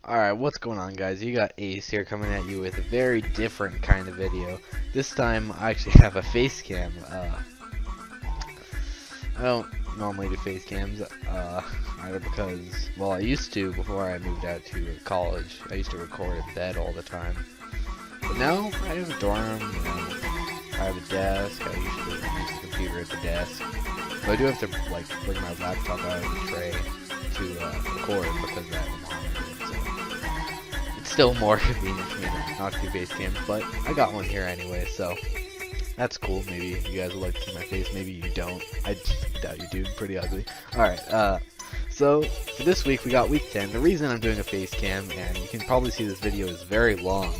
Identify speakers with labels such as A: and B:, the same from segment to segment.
A: Alright, what's going on, guys? You got Ace here coming at you with a very different kind of video. This time I actually have a face cam. I don't normally do face cams, either because, well, I used to before I moved out to college. I used to record in bed all the time. But now I have a dorm, I have a desk. I usually use the computer at the desk. But I do have to, like, bring my laptop out of the tray to record because I have a monitor. So it's still more convenient for me to not do face cams, but I got one here anyway, so that's cool. Maybe you guys would like to see my face, maybe you don't. I doubt you do, pretty ugly. Alright, so for this week we got week 10. The reason I'm doing a face cam, and you can probably see this video is very long.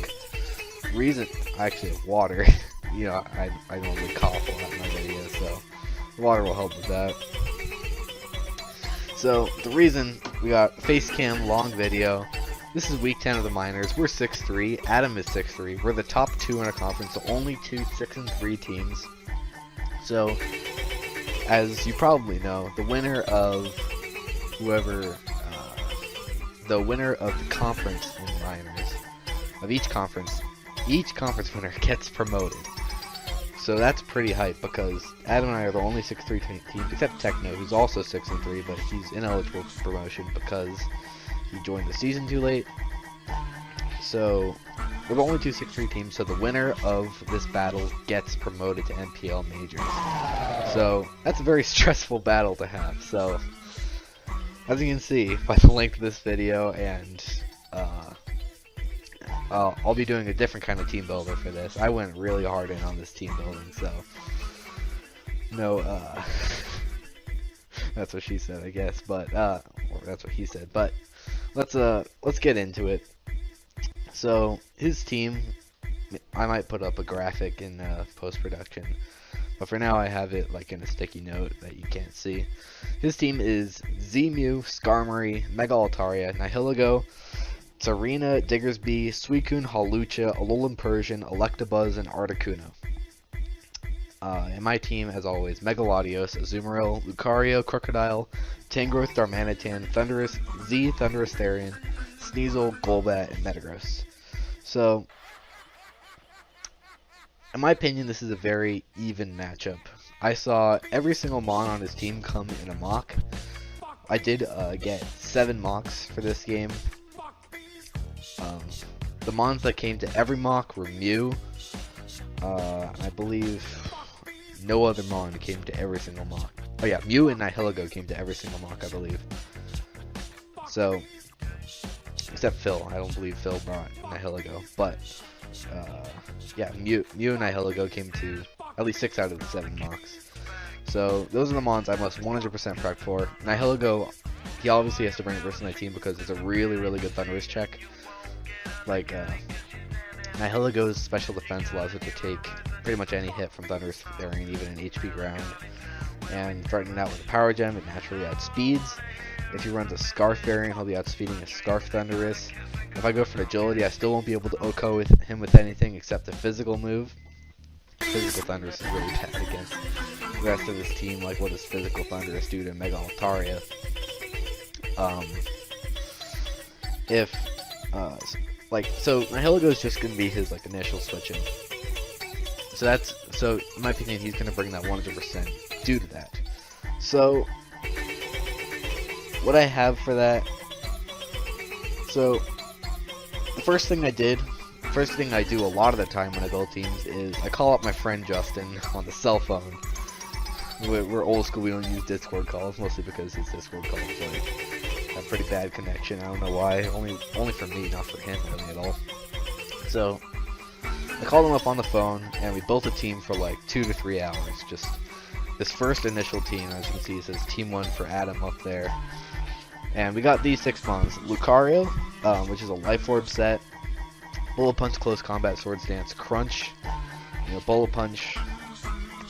A: Reason, I actually have water. You know, I normally cough a lot in my videos, so water will help with that. So the reason we got face cam long video. This is week 10 of the minors. We're 6-3. Adam is 6-3. We're the top 2 in our conference, the only two 6-3 teams. So, as you probably know, the winner of the winner of the conference in minors, of each conference winner gets promoted. So that's pretty hype because Adam and I are the only 6-3 team, except Techno, who's also 6-3, but he's ineligible for promotion because he joined the season too late. So we're the only two 6-3 teams, so the winner of this battle gets promoted to NPL Majors. So that's a very stressful battle to have. So as you can see by the length of this video, and I'll be doing a different kind of team builder for this. I went really hard in on this team building, so no, that's what she said, I guess, but or that's what he said. But let's get into it. So his team, I might put up a graphic in post-production, but for now I have it like in a sticky note that you can't see. His team is Zemu, Skarmory, Mega Altaria, Nihilego, Tsarina, Diggersby, Suicune, Hawlucha, Alolan Persian, Electabuzz, and Articuno. And my team, as always, Mega Latios, Azumarill, Lucario, Crocodile, Tangrowth, Darmanitan, Thundurus, Thundurus Therian, Sneasel, Golbat, and Metagross. So, in my opinion, this is a very even matchup. I saw every single Mon on his team come in a mock. I did get 7 mocks for this game. The Mons that came to every mock were Mew. I believe no other Mon came to every single mock. Oh yeah, Mew and Nihilego came to every single mock, I believe. So, except Phil. I don't believe Phil brought Nihilego. But, yeah, Mew and Nihilego came to at least 6 out of the 7 mocks. So, those are the Mons I must 100% prep for. Nihilego, he obviously has to bring it versus my team because it's a really, really good Thundurus check. Like, Nihilego's special defense allows it to take pretty much any hit from Thundurus Therian, even an HP ground. And threatening that with a Power Gem, it naturally outspeeds. If he runs a Scarf Therian, he'll be outspeeding a Scarf Thundurus. If I go for Agility, I still won't be able to OHKO with him with anything except a physical move. Physical Thundurus is really bad against the rest of his team. Like, what does Physical Thundurus do to Mega Altaria? So Nihilego is just going to be his, like, initial switching. So in my opinion, he's going to bring that 100% due to that. So, what I have for that, so, the first thing I do a lot of the time when I build teams is I call up my friend Justin on the cell phone. We're old school, we don't use Discord calls, mostly because his Discord calls have a pretty bad connection. I don't know why, only for me, not for him really at all. So, I called him up on the phone, and we built a team for like 2 to 3 hours. Just this first initial team, as you can see, it says Team 1 for Adam up there. And we got these 6 Mons. Lucario, which is a Life Orb set. Bullet Punch, Close Combat, Swords Dance, Crunch. You know, Bullet Punch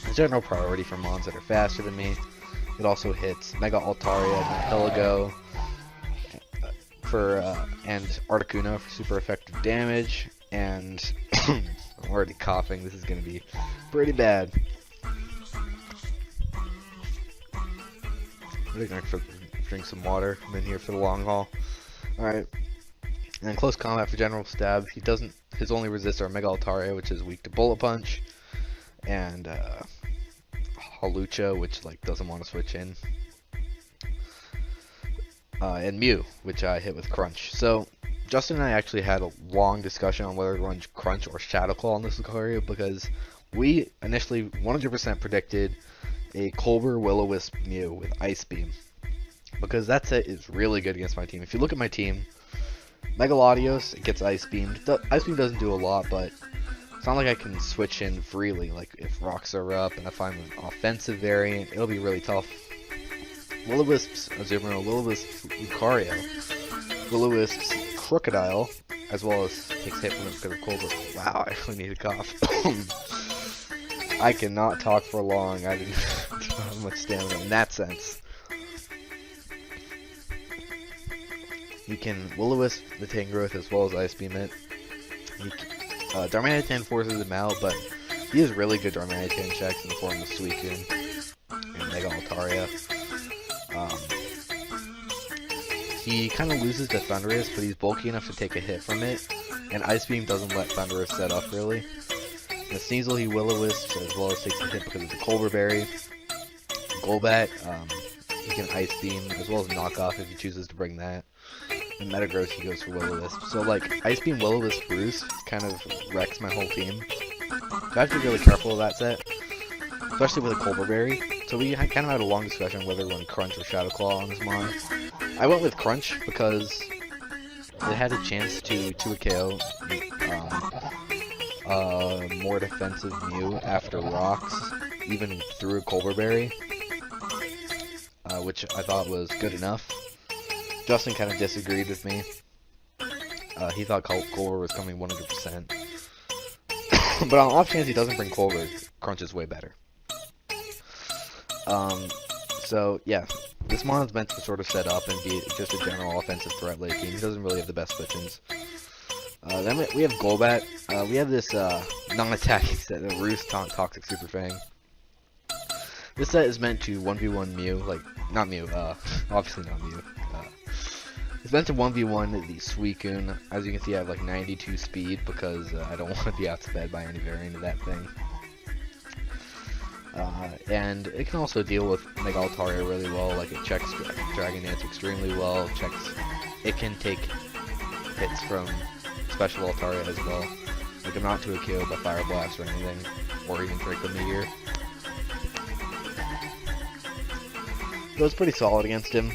A: is general priority for Mons that are faster than me. It also hits Mega Altaria, Nihilego, and Articuno for super effective damage. And I'm already coughing. This is going to be pretty bad. I'm going to drink some water. I'm in here for the long haul. Alright. And then close combat for general stab, his only resists are Mega Altaria, which is weak to bullet punch, and Halucha, which like doesn't want to switch in, and Mew, which I hit with Crunch. So Justin and I actually had a long discussion on whether to run Crunch or Shadow Claw on this Lucario, because we initially 100% predicted a Colbur Will-O-Wisp Mew with Ice Beam, because that set is really good against my team. If you look at my team, Mega Latios, it gets Ice Beamed. Ice Beam doesn't do a lot, but it's not like I can switch in freely. Like if rocks are up and if I'm an offensive variant, it'll be really tough. Will-O-Wisp's Azumarill, Will-O-Wisp's Lucario, Will-O-Wisp's Crocodile, as well as takes hit from it because of Colbur. Wow, I really need a cough. I cannot talk for long. I didn't have much stamina in that sense. You can Will-O-Wisp the Tangrowth as well as Ice Beam it. Darmanitan forces him out, but he has really good Darmanitan checks in the form of Suicune and Mega Altaria. He kind of loses to Thundurus, but he's bulky enough to take a hit from it, and Ice Beam doesn't let Thundurus set up really. The Sneasel he Will-O-Wisps as well as takes a hit because of the Colbur Berry. Golbat, he can Ice Beam as well as knock off if he chooses to bring that. And Metagross he goes for Will-O-Wisp. So like Ice Beam Will-O-Wisp Roost kind of wrecks my whole team. So I have to be really careful of that set, especially with a Colbur Berry. So we kind of had a long discussion on whether to run Crunch or Shadow Claw on this mon. I went with Crunch because it had a chance to a KO more defensive Mew after rocks, even through a Colbur Berry, which I thought was good enough. Justin kind of disagreed with me. He thought Colbur was coming 100%. But on the off chance he doesn't bring Colbur, Crunch is way better. So yeah, this mon's meant to sort of set up and be just a general offensive threat late game. He doesn't really have the best switch-ins. Then we have Golbat. We have this non-attacking set, the Roost Toxic Super Fang. This set is meant to 1v1 Mew, like, not Mew, obviously not Mew. It's meant to 1v1 the Suicune. As you can see, I have like 92 speed because I don't want to be outsped by any variant of that thing. And it can also deal with Mega Altaria really well, like it checks Dragon Dance extremely well, it can take hits from Special Altaria as well. Like I'm not too KO by Fire Blast or anything, or even Draco Meteor. So it's pretty solid against him.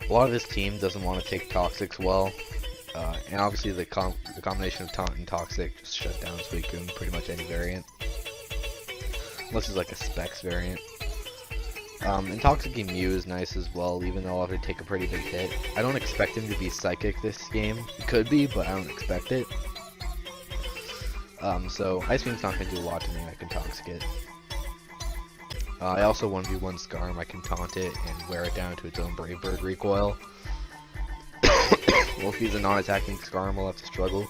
A: A lot of his team doesn't want to take Toxics well, and obviously the combination of Taunt and Toxic just shut down Suicune, pretty much any variant. Unless it's like a Specs variant. And Toxic Mew is nice as well, even though I'll have to take a pretty big hit. I don't expect him to be Psychic this game. He could be, but I don't expect it. So Ice Beam's not going to do a lot to me, I can Toxic it. I also 1v1 Skarm, I can taunt it and wear it down to its own Brave Bird recoil. Well, if he's a non-attacking Skarm, we'll have to struggle.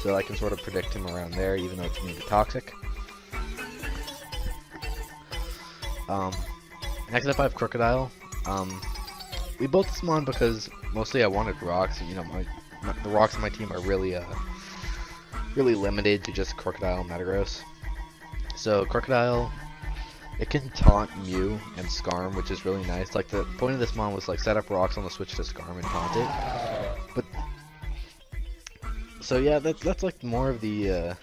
A: So I can sort of predict him around there, even though it's immune to Toxic. Next up I have Crocodile. We built this mon because mostly I wanted rocks. You know, the rocks on my team are really limited to just Crocodile and Metagross. So Crocodile, it can taunt Mew and Skarm, which is really nice. Like the point of this mon was like set up rocks on the switch to Skarm and taunt it. But so yeah, that's like more of the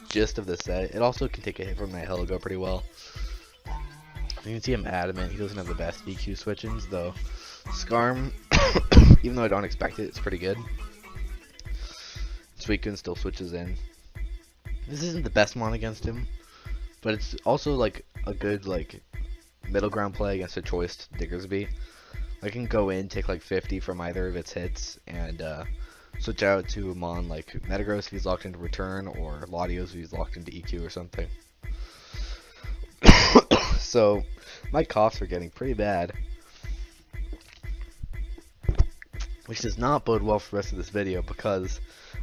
A: gist of the set. It also can take a hit from that Heligo pretty well. You can see him adamant. He doesn't have the best EQ switch-ins, though. Skarm, even though I don't expect it, it's pretty good. Suicune still switches in. This isn't the best mon against him, but it's also like a good like middle ground play against a choice Diggersby. I can go in, take like 50 from either of its hits, and switch out to a mon like Metagross if he's locked into Return, or Latios if he's locked into EQ or something. So my coughs are getting pretty bad, which does not bode well for the rest of this video because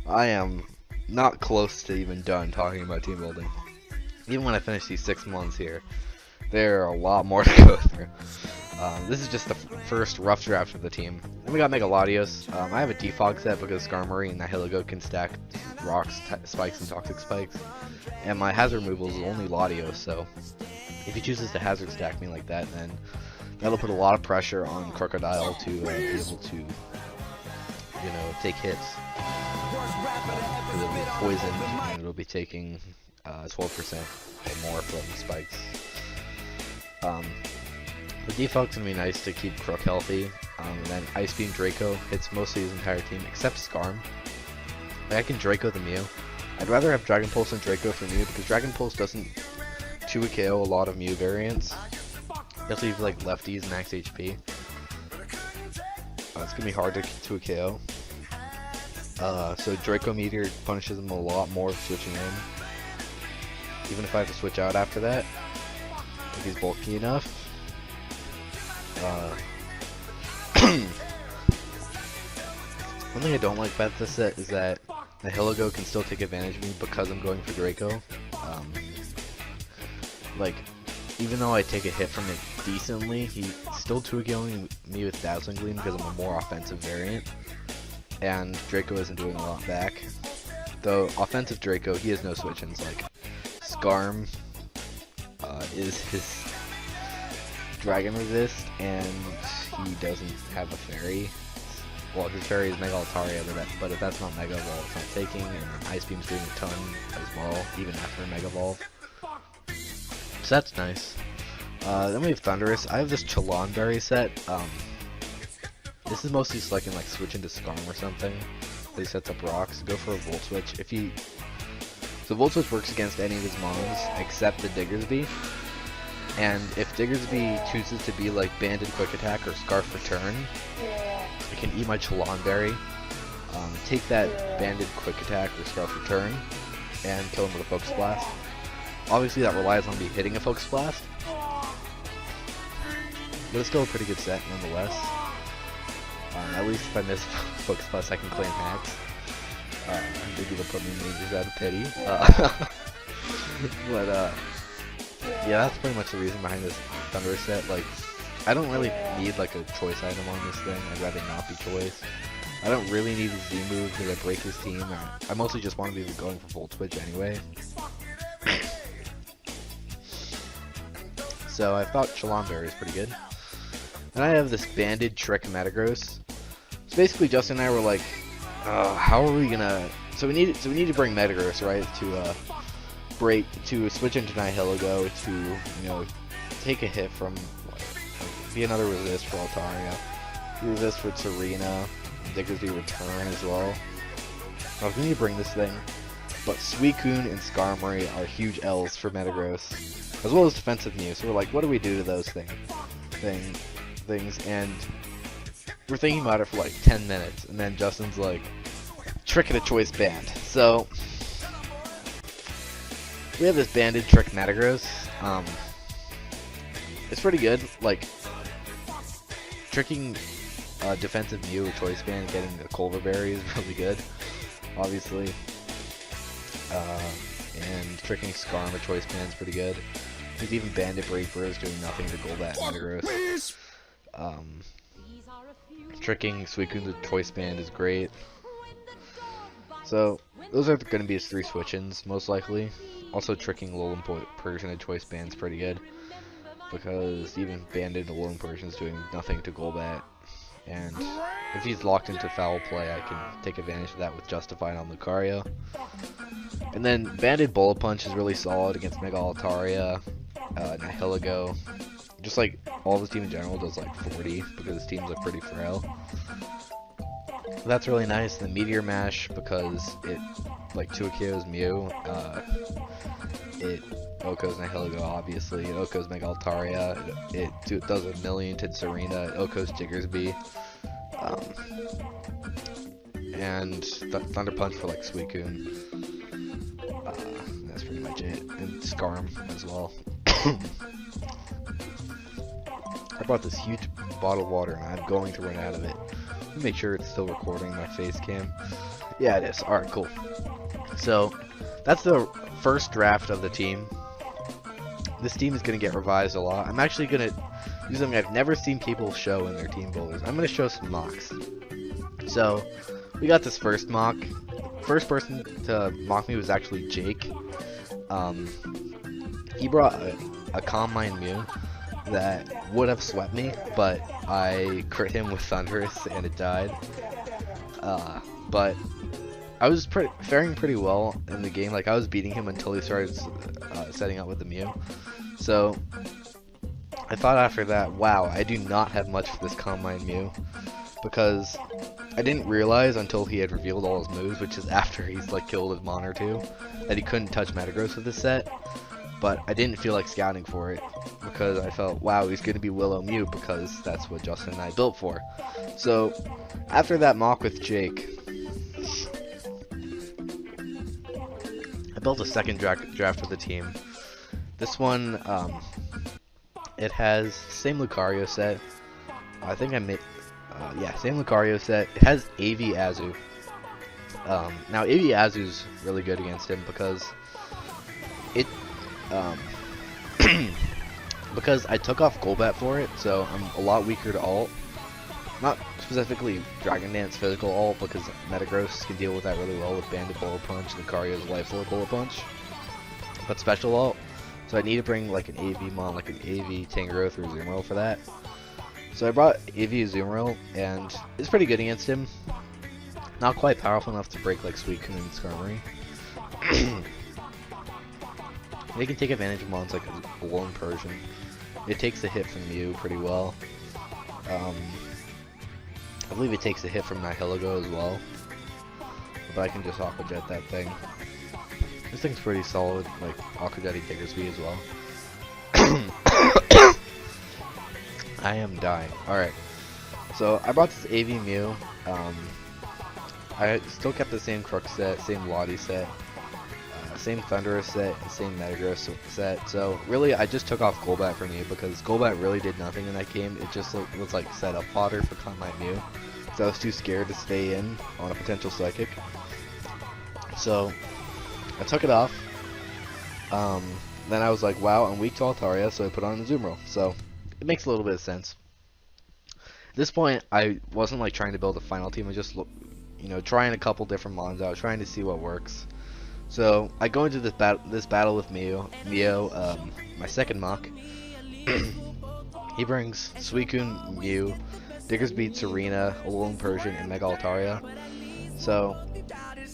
A: I am not close to even done talking about team building. Even when I finish these 6 months here, there are a lot more to go through. This is just the first rough draft of the team. Then we got Mega Latios. I have a defog set because Skarmory and Nihilego can stack rocks, spikes, and toxic spikes. And my hazard removal is only Latios, so if he chooses to hazard stack me like that, then that'll put a lot of pressure on Crocodile to be able to, you know, take hits. Because it'll be poisoned and it'll be taking 12% or more from spikes. The defog's gonna be nice to keep Crook healthy. And then Ice Beam Draco hits mostly his entire team except Skarm. Like, I can Draco the Mew. I'd rather have Dragon Pulse than Draco for Mew because Dragon Pulse doesn't 2 KO a lot of Mew variants. Especially if like lefties max HP. It's gonna be hard to 2 KO. So Draco Meteor punishes him a lot more switching in. Even if I have to switch out after that, if he's bulky enough. One thing I don't like about this set is that the Nihilego can still take advantage of me because I'm going for Draco. Like, even though I take a hit from it decently, he's still 2-KOing me with Dazzling Gleam because I'm a more offensive variant. And Draco isn't doing a lot back. Though, offensive Draco, he has no switch-ins. Like, Skarm is his Dragon Resist, and he doesn't have a fairy. Well, his fairy is Mega Altaria, but if that's not Mega Evolve, it's not taking, and Ice Beam's doing a ton as well, even after Mega Evolve. So that's nice. Then we have Thundurus. I have this Berry set. This is mostly so I can like switch into Skarm or something. He sets up rocks. Go for a Volt Switch. So Volt Switch works against any of his mons except the Diggersby. And if Diggersby chooses to be like Banded Quick Attack or Scarf Return, I can eat my Berry, take that Banded Quick Attack or Scarf Return, and kill him with a Focus Blast. Obviously that relies on me hitting a Focus Blast, but it's still a pretty good set nonetheless. At least if I miss Focus Blast I can claim hacks. Maybe they'll put me in majors out of pity. But yeah, that's pretty much the reason behind this Thundurus set. Like, I don't really need like a choice item on this thing. I'd rather not be choice. I don't really need his Z move because I break his team. I mostly just want to be going for Volt Switch anyway. So I thought Berry is pretty good. And I have this Banded Trick Metagross. So basically Justin and I were like, how are we gonna... So we need to bring Metagross, right? To switch into Nihilego, to, you know, take a hit from, like, be another resist for Altaria, resist for Serena, Diggersby Return as well. We need to bring this thing, but Suicune and Skarmory are huge L's for Metagross, as well as defensive Mew. So we're like, what do we do to those things? And we're thinking about it for like 10 minutes, and then Justin's like, Trick and a Choice Band. So we have this Banded Trick Metagross. It's pretty good. Like, tricking defensive Mew with Choice Band and getting the Culver Berry is really good, obviously. And tricking Skarm with Choice Band is pretty good. Because even Bandit Braver is doing nothing to Golbat Metagross. Tricking Suicune with Choice Band is great. So, those are going to be his 3 switch-ins, most likely. Also, tricking Alolan Persian and Choice Band is pretty good. Because even Banded Alolan Persian is doing nothing to Golbat. And if he's locked into foul play, I can take advantage of that with Justified on Lucario. And then Banded Bullet Punch is really solid against Mega Altaria, Nihilego. Just like all the team in general does like 40 because his teams are pretty frail. That's really nice. The Meteor Mash, because it like 2-KOs Mew, it OHKOs Nihilego obviously, it OHKOs Mega Altaria, it does a million to Serena, it OHKOs Diggersby, and Thunder Punch for like Suicune. That's pretty much it, and Skarm as well. I brought this huge bottle of water and I'm going to run out of it. Let me make sure it's still recording my face cam. Yeah, it is. Alright, cool. So, that's the first draft of the team. This team is going to get revised a lot. I'm actually going to do something I've never seen people show in their team builders. I'm gonna show some mocks. So we got this first mock. First person to mock me was actually Jake. He brought a Combine Mew that would have swept me, but I crit him with Thunderous and it died. But I was faring pretty well in the game. Like, I was beating him until he started setting up with the Mew. So I thought after that, wow, I do not have much for this Combine Mew, because I didn't realize until he had revealed all his moves, which is after he's like killed his Mon or two, that he couldn't touch Metagross with this set. But I didn't feel like scouting for it, because I felt, wow, he's going to be Willow Mew, because that's what Justin and I built for. So after that mock with Jake, I built a second draft for the team. This one, it has same Lucario set. I think I made, yeah, same Lucario set. It has AV Azu. Now AV Azu's really good against him because it, because I took off Golbat for it, so I'm a lot weaker to ult. Not specifically Dragon Dance physical ult, because Metagross can deal with that really well with Bandit Bullet Punch, Lucario's Life Orb Bullet Punch. But special ult, so I need to bring like an AV Mon, like an AV Tangrowth or Azumarill for that. So I brought AV Azumarill, and it's pretty good against him. Not quite powerful enough to break like Suicune and Skarmory. They can take advantage of mons like a Alolan Persian. It takes the hit from Mew pretty well. I believe it takes a hit from Nihilego as well. But I can just Aqua Jet that thing. This thing's pretty solid, like Aqua Jetting Diggersby as well. I am dying. Alright. So I brought this AV Mew. I still kept the same Crook set, same Lottie set, same Thunderous set, and same Metagross set. So really, I just took off Golbat from Mew because Golbat really did nothing in that game. It just was like set up fodder for Combine Mew. So I was too scared to stay in on a potential Psychic. So I took it off. Then I was like, wow, I'm weak to Altaria, so I put on Azumarill. So it makes a little bit of sense. At this point, I wasn't like trying to build a final team. I just, you know, trying a couple different mons out, trying to see what works. So I go into this battle with Mio, my second mock. He brings Suicune, Mew, Diggersby, Serena, Alolan Persian, and Mega Altaria. So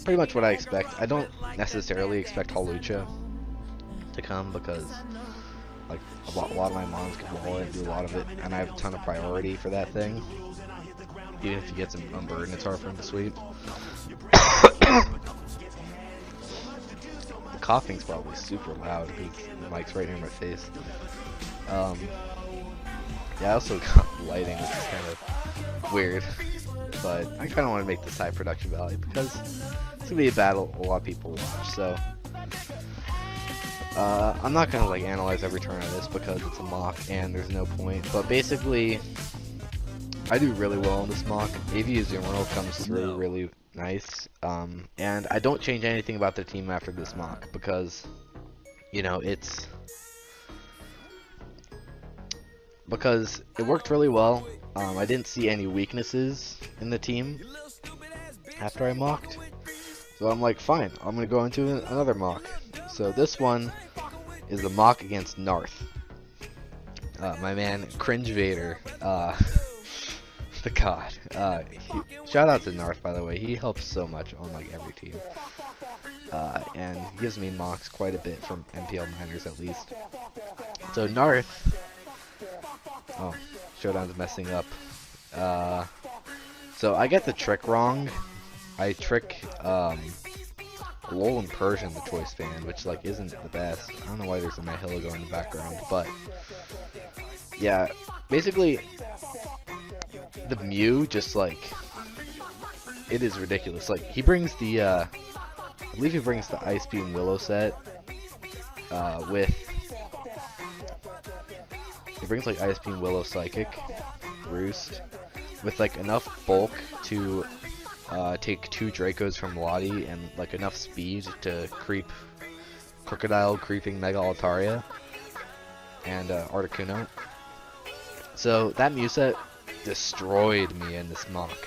A: pretty much what I expect. I don't necessarily expect Hawlucha to come because like a lot of my mons can wall it and do a lot of it, and I have a ton of priority for that thing. Even if he gets him unburdened, it's hard for him to sweep. The coughing's probably super loud because the mic's right near my face. Yeah, I also got lighting, which is kind of weird, but I kind of want to make this high production value because it's gonna be a battle a lot of people watch. So I'm not gonna like analyze every turn of this because it's a mock and there's no point. But basically, I do really well in this mock. AV Azumarill comes through really nice, and I don't change anything about the team after this mock because, you know, because it worked really well. I didn't see any weaknesses in the team after I mocked, so I'm like, fine, I'm gonna go into another mock. So this one is the mock against Narth. My man Cringe Vader, the god. Shout out to Narth, by the way. He helps so much on like every team, and he gives me mocks quite a bit from NPL Minors at least. So Narth. Oh, Showdown's messing up. So I get the trick wrong. I trick Alolan Persian, the choice band, which like isn't the best. I don't know why there's a Nihilego in the background, but yeah, basically the Mew just like, it is ridiculous. Like he brings the I believe he brings the Ice Beam Willow set with, he brings like Ice Beam Willow Psychic Roost with like enough bulk to take 2 Dracos from Lottie and like enough speed to creep Crocodile creeping Mega Altaria and Articuno. So that Mew set destroyed me in this mock.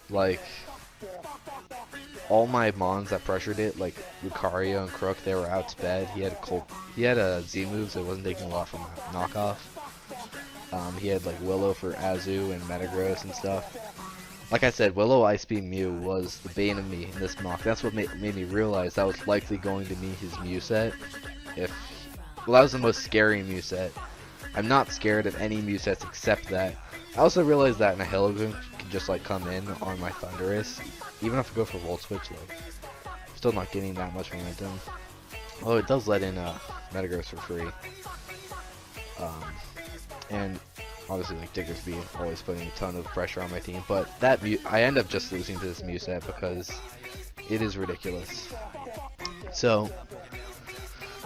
A: Like, all my mons that pressured it, like Lucario and Crook, they were out to bed. He had a Z moves that wasn't taking a lot from knockoff. He had like Willow for Azu and Metagross and stuff. Like I said, Willow Ice Beam Mew was the bane of me in this mock. That's what made me realize that was likely going to be his Mew set. Well, that was the most scary Mew set. I'm not scared of any Mew sets except that. I also realized that Nihilego can just like come in on my Thundurus. Even if I go for Volt Switch, like, I'm still not getting that much momentum. Although it does let in Metagross for free. And obviously, like, Diggersby always putting a ton of pressure on my team. But that I end up just losing to this Mew set because it is ridiculous. So,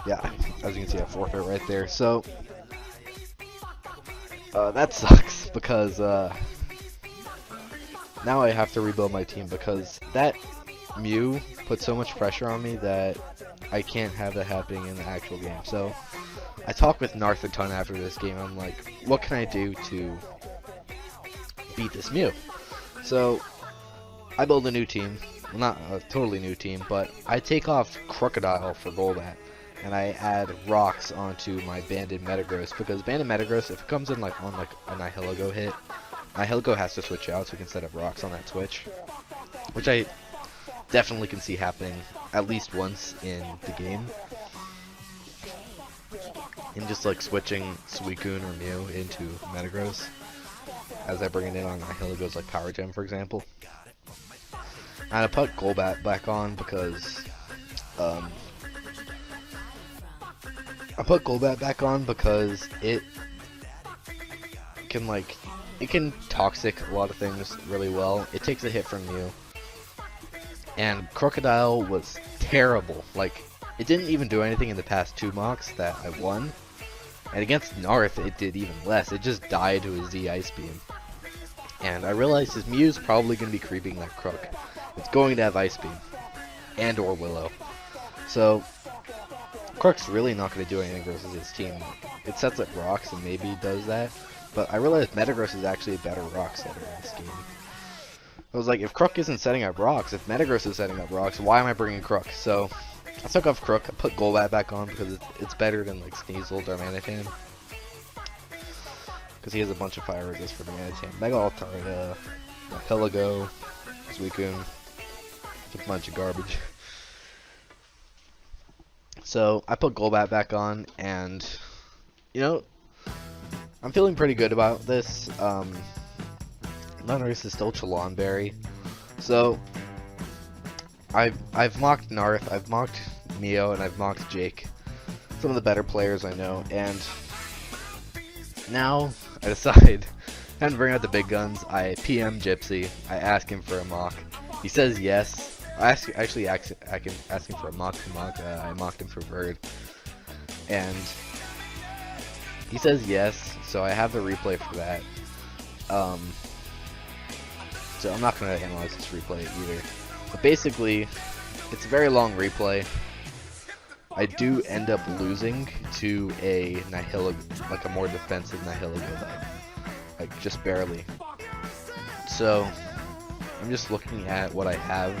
A: yeah, as you can see, I forfeit right there. So, that sucks because now I have to rebuild my team because that Mew put so much pressure on me that I can't have that happening in the actual game. So I talked with Narth a ton after this game. I'm like, what can I do to beat this Mew? So I build a new team. Well, not a totally new team, but I take off Crocodile for Golbat. And I add rocks onto my Banded Metagross because Banded Metagross, if it comes in like on like a Nihilego hit, Nihilego has to switch out so we can set up rocks on that switch, which I definitely can see happening at least once in the game. And just like switching Suicune or Mew into Metagross as I bring it in on Nihilego's like Power Gem, for example. And I put Golbat back on because it can toxic a lot of things really well. It takes a hit from you. And Crocodile was terrible. Like, it didn't even do anything in the past 2 mocks that I won. And against Narth, it did even less. It just died to a Z Ice Beam. And I realized his Mew's probably going to be creeping that Crook. It's going to have Ice Beam. And or Willow. So Crook's really not going to do anything versus his team. It sets up rocks and maybe does that. But I realized Metagross is actually a better rock setter in this game. I was like, if Crook isn't setting up rocks, if Metagross is setting up rocks, why am I bringing Crook? So I took off Crook, I put Golbat back on because it's better than like Sneasel or Darmanitan. Because he has a bunch of fire resist for Darmanitan. Mega Altarada, Heligo, Suicune, a bunch of garbage. So I put Golbat back on, and you know, I'm feeling pretty good about this. Narth is still Chalonberry. So I've mocked Narth, I've mocked Neo, and I've mocked Jake. Some of the better players I know, and now I decide time to bring out the big guns. I PM Gypsy. I ask him for a mock. He says yes. I actually asked him for a mock to mock. I mocked him for Bird, and he says yes. So I have the replay for that. So I'm not going to analyze this replay either. But basically, it's a very long replay. I do end up losing to a Nihilego, like a more defensive Nihilego deck. Like, just barely. So, I'm just looking at what I have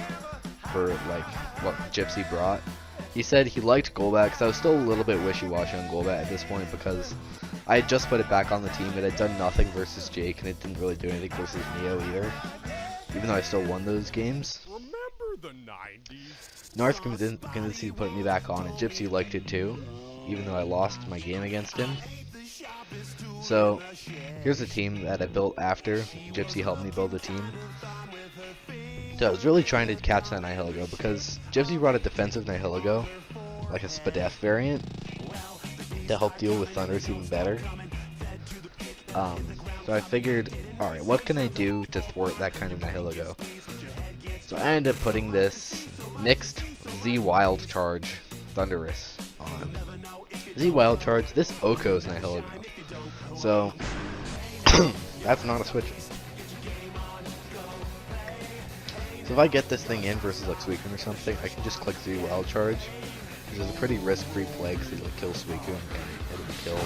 A: for, like, what Gypsy brought. He said he liked Golbat, because I was still a little bit wishy-washy on Golbat at this point, because I had just put it back on the team. It had done nothing versus Jake, and it didn't really do anything versus Neo either. Even though I still won those games.
B: Remember the 90s?
A: Narth convinced to put me back on, and Gypsy liked it too, even though I lost my game against him. So, here's the team that I built after Gypsy helped me build the team. So I was really trying to catch that Nihilego, because Gypsy brought a defensive Nihilego, like a Spadef variant, to help deal with Thundurus even better. So I figured, alright, what can I do to thwart that kind of Nihilego? So I ended up putting this mixed Z Wild Charge Thundurus on. Z Wild Charge, this Oko's Nihilego. So, that's not a switch. So if I get this thing in versus like Suicune or something, I can just click Z Wild Charge. Which is a pretty risk-free play because it will kill Suicune and it'll kill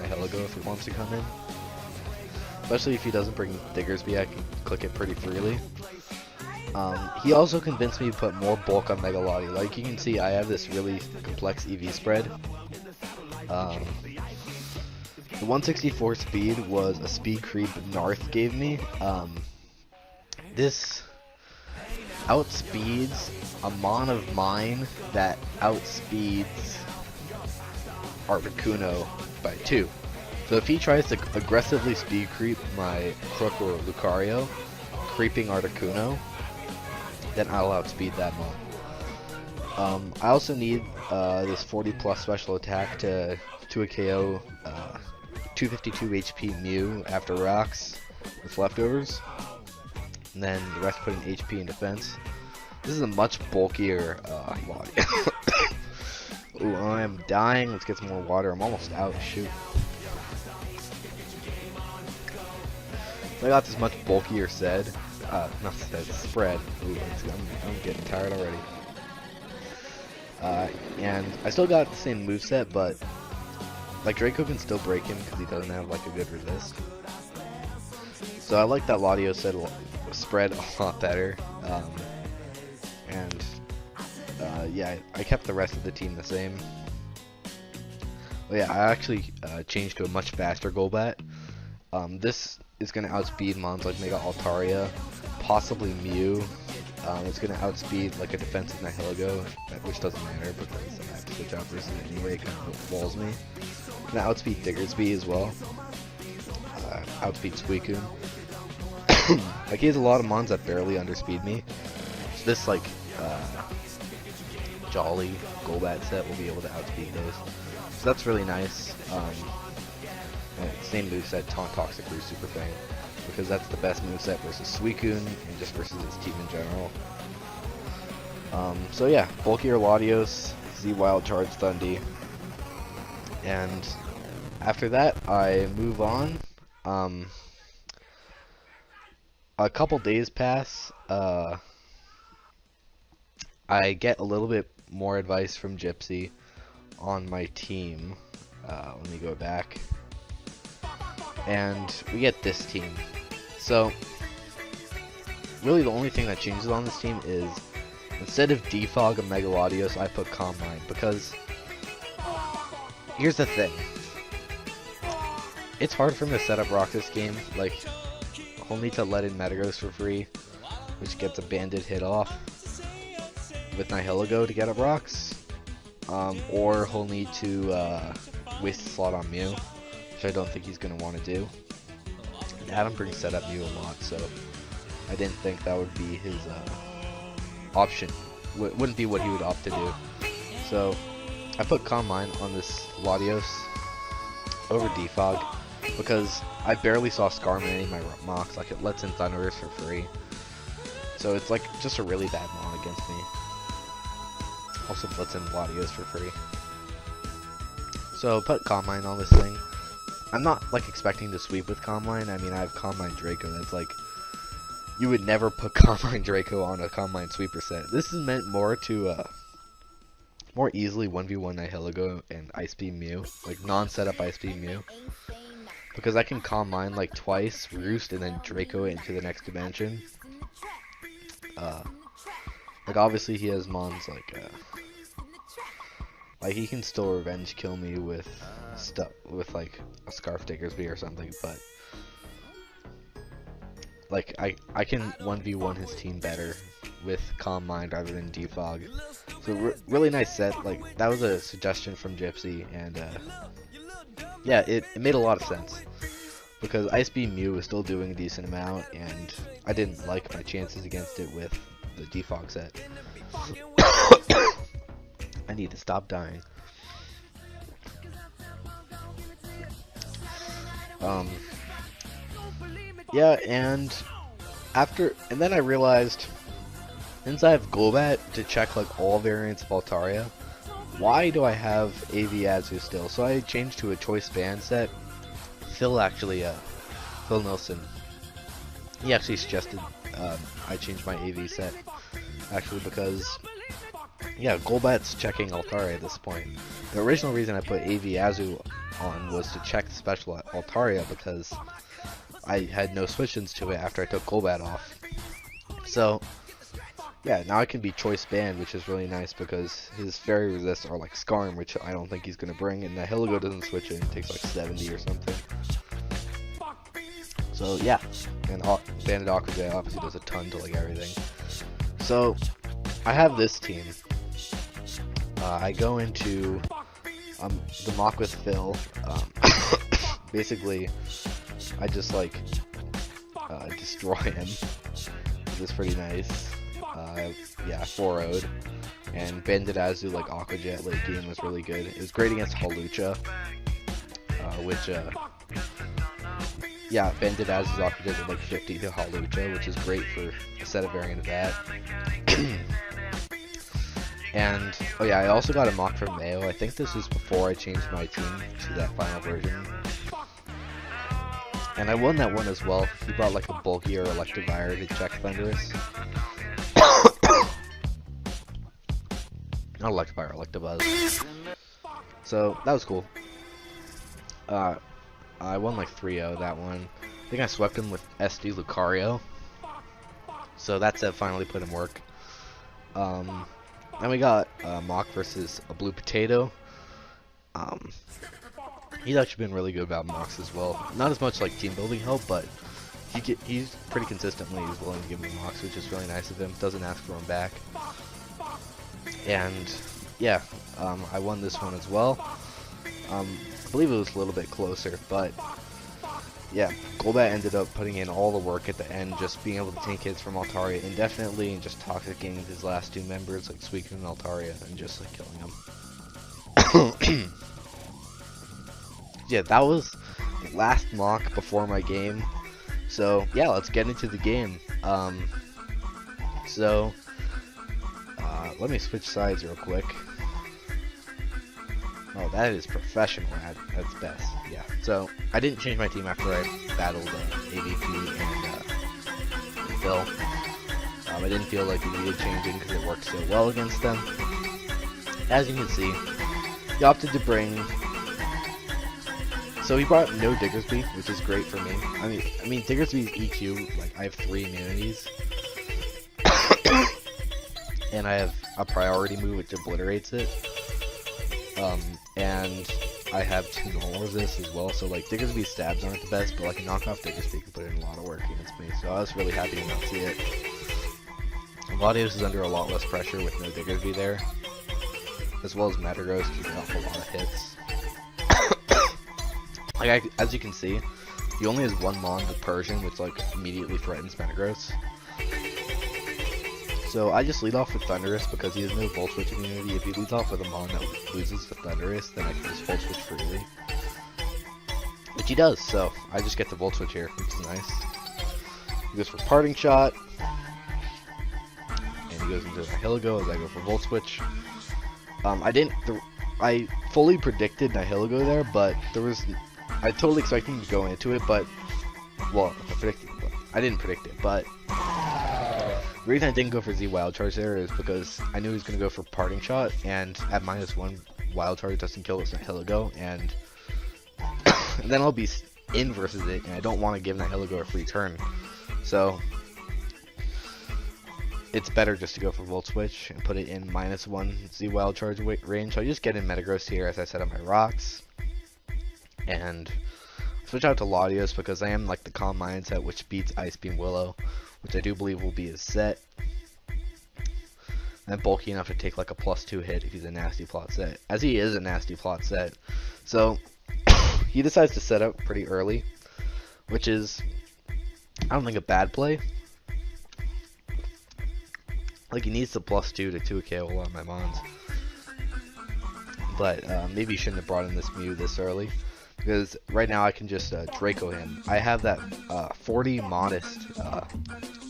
A: Nihilego if it wants to come in. especially if he doesn't bring Diggersby, I can click it pretty freely. He also convinced me to put more bulk on Mega Lottie. Like you can see, I have this really complex EV spread. The 164 speed was a speed creep Narth gave me. This outspeeds a mon of mine that outspeeds Articuno by 2. So if he tries to aggressively speed creep my Crook or Lucario, creeping Articuno, then I'll outspeed that mon. I also need this 40 plus special attack to a KO 252 HP Mew after rocks with leftovers, and then the rest put in HP and defense. This is a much bulkier Lottie. Ooh, I am dying. Let's get some more water. I'm almost out. Shoot. So I got this much bulkier spread. Ooh, I'm getting tired already. And I still got the same moveset, but like Draco can still break him because he doesn't have like a good resist. So I like that Latios spread a lot better. Yeah, I kept the rest of the team the same. Oh yeah, I actually changed to a much faster Golbat. This is going to outspeed mons like Mega Altaria, possibly Mew. It's going to outspeed like a defensive Nihilego, which doesn't matter because I have to switch out versus it anyway. It kind of walls me. It's going to outspeed Diggersby as well. Outspeed Suicune. Like he has a lot of mons that barely underspeed me. So this like Jolly Golbat set will be able to outspeed those. So that's really nice. Same moveset, Taunt, Toxic, Roost, Super Fang, because that's the best moveset versus Suicune and just versus his team in general. So yeah, bulkier Latios, Z Wild Charge Thundy, and after that I move on. A couple days pass. I get a little bit more advice from Gypsy on my team. Let me go back. And we get this team. So, really the only thing that changes on this team is, instead of Defog and Mega Latios, I put Calm Mind, because here's the thing. It's hard for him to set up Rock this game. Like, he'll need to let in Metagross for free, which gets a banded hit off with Nihilego to get up rocks, or he'll need to waste a slot on Mew, which I don't think he's going to want to do. And Adam brings setup Mew a lot, so I didn't think that would be his option. Wouldn't be what he would opt to do. So I put Calm Mind on this Latios over Defog, because I barely saw Scarman in any of my mocks. Like, it lets in Thunderous for free. So it's like just a really bad mon against me. Also lets in Latios for free. So put Calm Mind on this thing. I'm not like expecting to sweep with Calm Mind. I mean, I have Calm Mind Draco. That's like, you would never put Calm Mind Draco on a Calm Mind sweeper set. This is meant more to more easily 1v1 Nihilego and Ice Beam Mew, like non-setup Ice Beam Mew, because I can Calm Mind like twice, Roost, and then Draco it into the next dimension. Like obviously he has mons like he can still revenge kill me with stuff, with like a Scarf Diggersby or something, but like I can 1v1 his team better with Calm Mind rather than Defog. So really nice set. Like, that was a suggestion from Gypsy, and yeah, it made a lot of sense, because Ice Beam Mew was still doing a decent amount, and I didn't like my chances against it with the Defog set. I need to stop dying. Yeah, and then I realized, since I have Golbat to check like all variants of Altaria, why do I have AV Azu still? So I changed to a choice band set. Phil Nilsson, he actually suggested I change my AV set, actually, because yeah, Golbat's checking Altaria at this point. The original reason I put AV Azu on was to check the special Altaria, because I had no switch-ins to it after I took Golbat off. So, yeah, now I can be choice banned, which is really nice because his fairy resists are like Skarm, which I don't think he's going to bring, and Nihilego doesn't switch in, it takes like 70 or something. So, yeah, and Banded Aqua Jet obviously does a ton to like everything. So, I have this team. I go into the mock with Phil. Basically, I just like destroy him. Which is pretty nice. Yeah, 4-0'd. And Banded Azu like Aqua Jet late game was really good. It was great against Hawlucha, which yeah, Banded Azu's Aqua Jet did like 50 to Hawlucha, which is great for a set of variant of that. And, oh yeah, I also got a mock from Mayo. I think this is before I changed my team to that final version. And I won that one as well. He brought like a bulkier Electivire to check Thundurus. Not Electivire, Electabuzz. So, that was cool. I won like 3-0 that one. I think I swept him with SD Lucario. So that set finally put him work. Then we got Mock versus a Blue Potato. He's actually been really good about mocks as well. Not as much like team building help, but he's pretty consistently he's willing to give me mocks, which is really nice of him. Doesn't ask for them back. And yeah, I won this one as well. I believe it was a little bit closer, but yeah, Golbat ended up putting in all the work at the end, just being able to take hits from Altaria indefinitely and just toxicking his last two members like Suicune and Altaria and just like killing them. Yeah, that was the last mock before my game. So yeah, let's get into the game. Let me switch sides real quick. Oh, that is professional at its best. Yeah. So I didn't change my team after I battled ADP and Phil. I didn't feel like we needed changing because it worked so well against them. As you can see, he opted to bring. So he brought no Diggersby, which is great for me. I mean Diggersby's EQ, like I have 3 immunities, and I have a priority move which obliterates it. And I have 2 normal resists as well, so like Diggersby's stabs aren't the best, but like a knockoff Diggersby can put in a lot of work against me, so I was really happy to not see it. Gladius is under a lot less pressure with no Diggersby there, as well as Metagross keeping off a lot of hits. Like as you can see, he only has 1 Mon with Persian, which like immediately threatens Metagross. So I just lead off with Thundurus because he has no Volt Switch immunity. If he leads off with a Mon that loses to Thundurus, then I can just Volt Switch freely. Which he does, so I just get the Volt Switch here, which is nice. He goes for Parting Shot. And he goes into Nihilego as I go for Volt Switch. I fully predicted Nihilego there, but I totally expected him to go into it, but, well, I didn't predict it, but the reason I didn't go for Z Wild Charge there is because I knew he was going to go for Parting Shot, and at -1, Wild Charge doesn't kill this Nihilego, and then I'll be in versus it, and I don't want to give Nihilego a free turn. So it's better just to go for Volt Switch and put it in -1 Z Wild Charge range. So I just get in Metagross here as I set up my rocks, and switch out to Latios because I am like the Calm Mindset, which beats Ice Beam Willow, which I do believe will be his set. And bulky enough to take like a +2 hit if he's a nasty plot set, as he is a nasty plot set. So he decides to set up pretty early, which is, I don't think, a bad play. Like, he needs the +2 to 2 KO a lot of my Mons. But maybe he shouldn't have brought in this Mew this early, because right now I can just Draco him. I have that 40 modest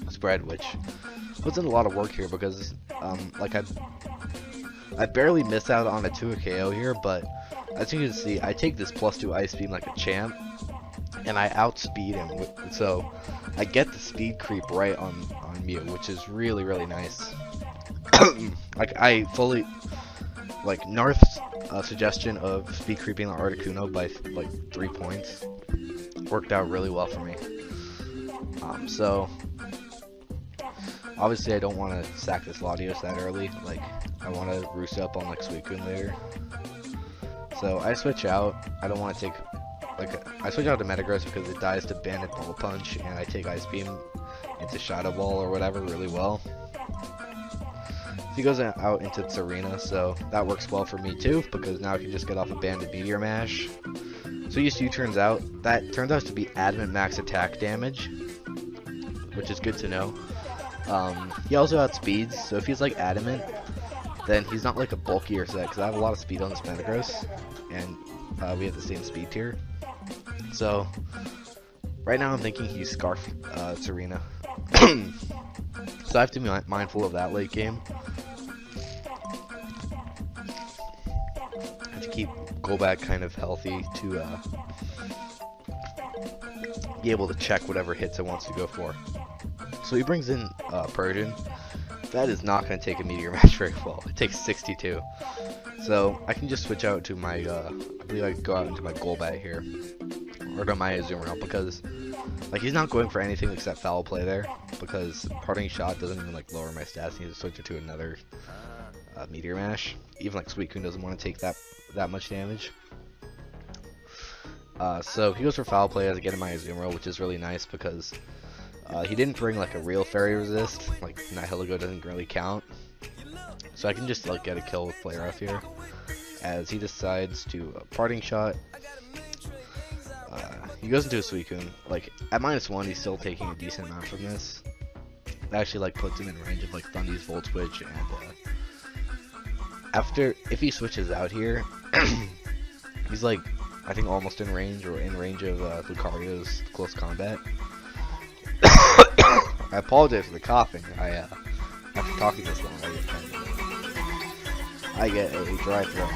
A: spread, which puts in a lot of work here because like I barely miss out on a 2 KO here, but as you can see, I take this +2 Ice Beam like a champ, and I outspeed him, so I get the speed creep right on Mew, which is really, really nice. Like, I fully, like, Narth's suggestion of speed creeping the Articuno by like 3 points worked out really well for me. So obviously I don't want to sack this Latios that early. Like, I want to roost up on like Suicune later. So I switch out. I don't want to take, like, I switch out to Metagross because it dies to Bandit Ball Punch, and I take Ice Beam into Shadow Ball or whatever really well. He goes out into Serena, so that works well for me too, because now I can just get off a Bandit Meteor Mash. So he just U-turns out. That turns out to be Adamant Max Attack damage, which is good to know. He also outspeeds, so if he's like Adamant, then he's not like a bulkier set, because I have a lot of speed on this Metagross, and we have the same speed tier. So right now I'm thinking he's Scarf Serena. So I have to be mindful of that late game. I have to keep Golbat kind of healthy to be able to check whatever hits it wants to go for. So he brings in Persian. That is not going to take a Meteor Mash very well. It takes 62. So I can just switch out to my, I believe I can go out into my Golbat here. Or to my Azumarill, because like he's not going for anything except Foul Play there. Because Parting Shot doesn't even like lower my stats. He needs to switch it to another Meteor Mash. Even like Suicune doesn't want to take that much damage. So he goes for Foul Play as I get in my Azumarill, which is really nice because he didn't bring like a real Fairy Resist. Like Nihilego doesn't really count. So I can just like get a kill with Flare Off here. As he decides to Parting Shot. He goes into a Suicune. Like at -1, he's still taking a decent amount from this. That actually like puts him in range of like Thundy's Volt Switch, and if he switches out here, he's like I think almost in range or in range of Lucario's Close Combat. I apologize for the coughing. After talking this long, I get a dry throat.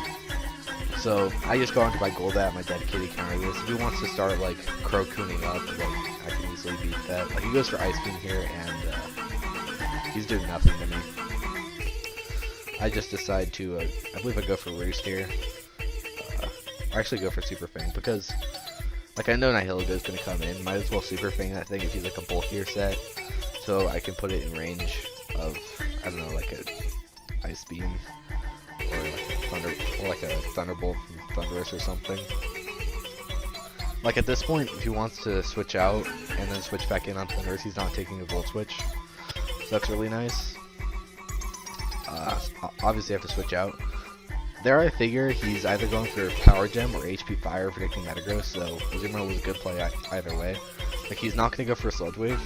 A: So I just go into my Golbat, my dedicated counter this. If he wants to start like Crocooning up, like I can easily beat that. Like he goes for Ice Beam here, and he's doing nothing to me. I just decide to, I believe I go for Roost here. Or actually go for Super Fang, because like I know Nihilego is going to come in. Might as well Super Fang that thing if he's like a bulkier set. So I can put it in range of, I don't know, like a Ice Beam. Or like a Thunderbolt from Thundurus or something. Like at this point, if he wants to switch out and then switch back in on Thundurus, he's not taking a Volt Switch. So that's really nice. Obviously I have to switch out. There I figure he's either going for Power Gem or HP Fire predicting Metagross, so Azumarill was a good play either way. Like he's not going to go for Sludge Wave.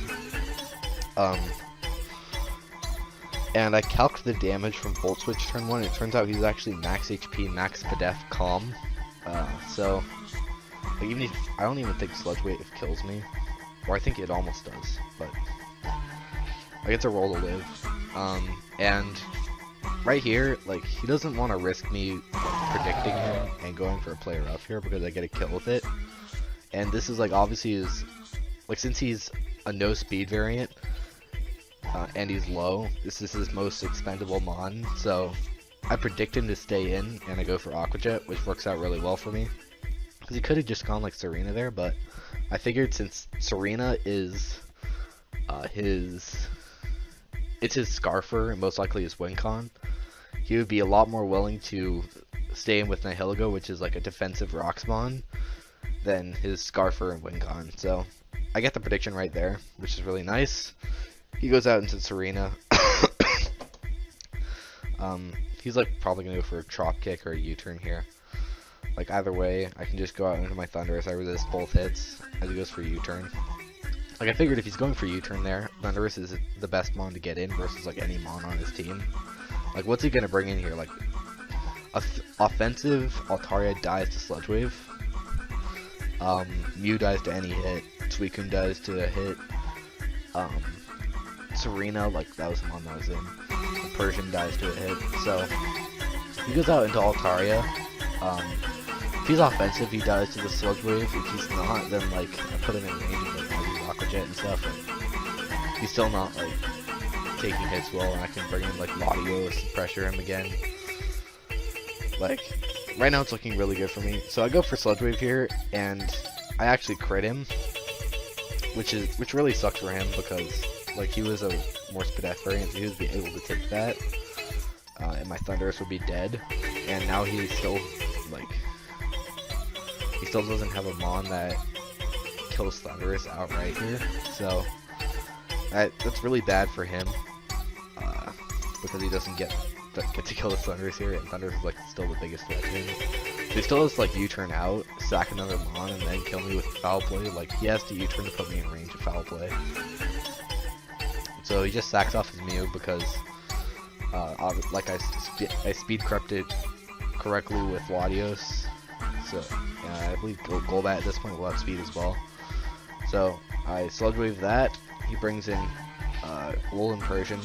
A: And I calced the damage from Volt Switch turn 1, and it turns out he's actually max HP, max Pedef, Calm. So, like even if, I don't even think Sludge Wave kills me. Or I think it almost does, but I get to roll to live. And right here, like, he doesn't want to risk me predicting him and going for a Play Rough here because I get a kill with it. And this is like, obviously is, like since he's a no speed variant, and he's low, this is his most expendable Mon, so I predict him to stay in, and I go for Aqua Jet, which works out really well for me. Because he could have just gone like Serena there, but I figured since Serena is it's his Scarfer, and most likely his Wincon, he would be a lot more willing to stay in with Nihilego, which is like a defensive Roxmon, than his Scarfer and Wincon. So I get the prediction right there, which is really nice. He goes out into Serena. He's like probably gonna go for a Trop Kick or a U-turn here. Like either way, I can just go out into my Thundurus. I resist both hits as he goes for a U-turn. Like I figured if he's going for U-turn there, Thundurus is the best Mon to get in versus like any Mon on his team. Like what's he gonna bring in here? Like offensive Altaria dies to Sludge Wave. Mew dies to any hit. Suicune dies to a hit. Serena, like that was the one that was in. The Persian dies to a hit. So he goes out into Altaria. If he's offensive, he dies to the Sludge Wave. If he's not, then like I put him in range of like Aqua Jet and stuff, and he's still not like taking hits well. And I can bring in like Latios and pressure him again. Like right now, it's looking really good for me. So I go for Sludge Wave here, and I actually crit him. which really sucks for him because like he was a more pedestrian, so he would be able to take that, and my Thunderous would be dead. And now he's still like he still doesn't have a Mon that kills Thunderous outright here, so that's really bad for him because he doesn't get to kill the Thunderous here, and Thunderous is like still the biggest threat to him. So he still has to like U-turn out, sack another Mon, and then kill me with foul play. Like he has to U-turn to put me in range of foul play. So he just sacks off his Mew because like I speed corrupted correctly with Latios. So I believe Golbat at this point will have speed as well. So I Sludge Wave that. He brings in Alolan Persian.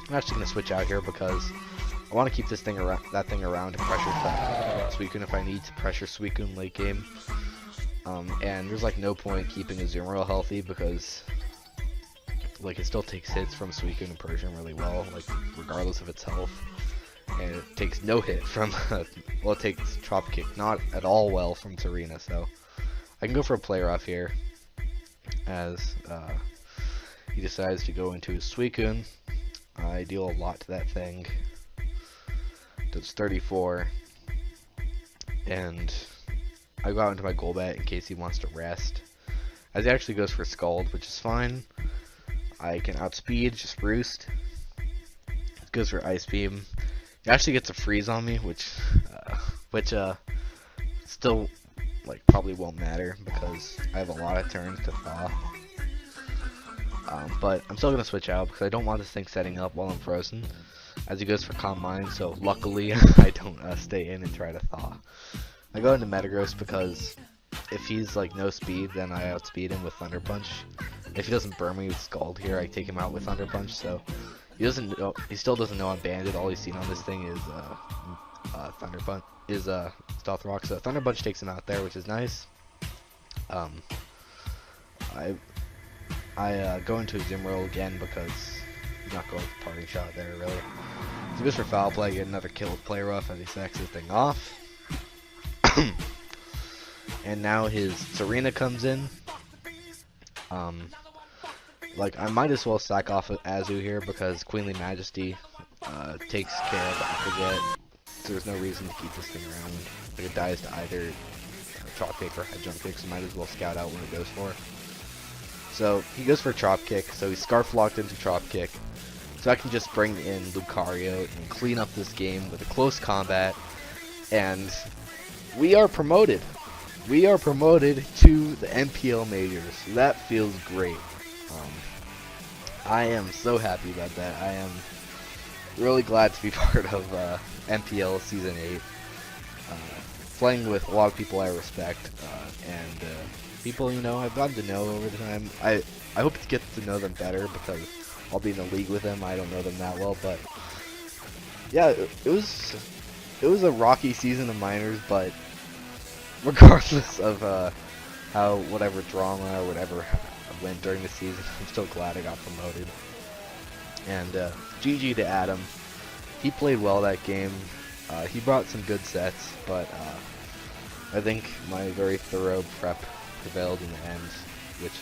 A: I'm actually gonna switch out here because I want to keep that thing around to pressure Suicune if I need to pressure Suicune late game. And there's like no point keeping Azumarill healthy because like it still takes hits from Suicune and Persian really well, like regardless of its health. And it takes no hit from well, it takes Chop Kick not at all well from Serena, so I can go for a play off here as he decides to go into his Suicune. I deal a lot to that thing. Does 34, and I go out into my Golbat in case he wants to rest. As he actually goes for Scald, which is fine. I can outspeed, just roost. Goes for Ice Beam. He actually gets a freeze on me, which still like probably won't matter because I have a lot of turns to thaw. But I'm still gonna switch out because I don't want this thing setting up while I'm frozen. As he goes for Calm Mind, so luckily I don't stay in and try to thaw. I go into Metagross because if he's like no speed, then I outspeed him with Thunder Punch. If he doesn't burn me with Scald here, I take him out with Thunder Punch. So he still doesn't know I'm banded. All he's seen on this thing is Thunder Punch, Stealth Rock. So Thunder Punch takes him out there, which is nice. I go into Azumarill again because he's not going for Parting Shot there, really. So he goes for Foul Play, get another kill with Play Rough as he sacks this thing off. And now his Serena comes in. Like, I might as well sack off Azu here because Queenly Majesty takes care of Aquajet. So there's no reason to keep this thing around. Like, it dies to either Chop Kick or Head Jump Kick, so might as well scout out when it goes for. So he goes for Chop Kick, so he's Scarf Locked into Chop Kick. So I can just bring in Lucario and clean up this game with a close combat. And we are promoted. We are promoted to the NPL Majors. That feels great. I am so happy about that. I am really glad to be part of NPL Season 8. Playing with a lot of people I respect, and people, you know, I've gotten to know over the time. I hope to get to know them better because I'll be in the league with them. I don't know them that well, but yeah, it was a rocky season of minors, but regardless of how whatever drama or whatever went during the season, I'm still glad I got promoted. And GG to Adam. He played well that game. He brought some good sets, but I think my very thorough prep prevailed in the end, which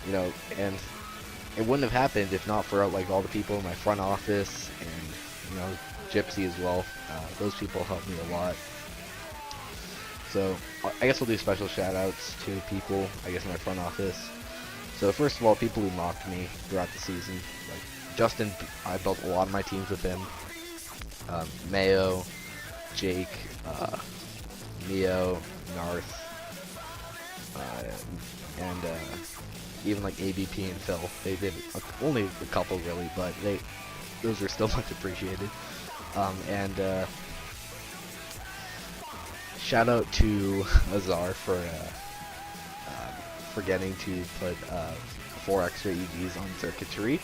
A: you know, and it wouldn't have happened if not for like all the people in my front office and, you know, Gypsy as well. Those people helped me a lot. So I guess we'll do special shout outs to people, I guess, in my front office. So first of all, people who mocked me throughout the season. Like Justin, I built a lot of my teams with him. Mayo, Jake, Neo, Narth, and even like ABP and Phil. They did only a couple really, but those were still much appreciated. And shout out to Azar for forgetting to put 4 extra EGs on circuitry.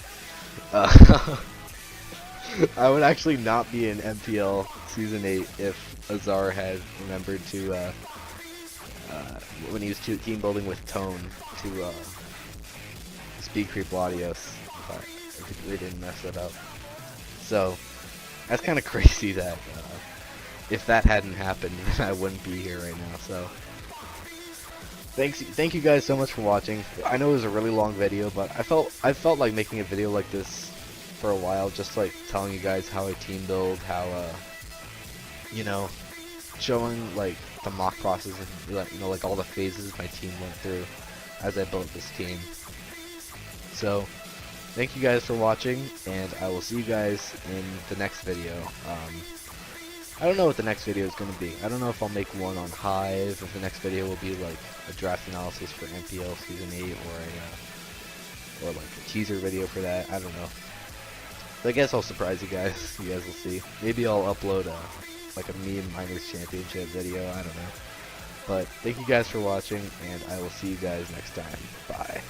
A: I would actually not be in MPL Season 8 if Azar had remembered to, when he was team building with Tone, to speed creep Latios, but they didn't mess that up. So that's kind of crazy that if that hadn't happened, then I wouldn't be here right now. So Thank you guys so much for watching. I know it was a really long video, but I felt like making a video like this for a while, just like telling you guys how I team build, how you know, showing like the mock process and like, like all the phases my team went through as I built this team. So thank you guys for watching, and I will see you guys in the next video. I don't know what the next video is going to be. I don't know if I'll make one on Hive, if the next video will be like a draft analysis for NPL Season 8, or like a teaser video for that. I don't know. But I guess I'll surprise you guys. You guys will see. Maybe I'll upload like a meme Minors Championship video. I don't know. But thank you guys for watching, and I will see you guys next time. Bye.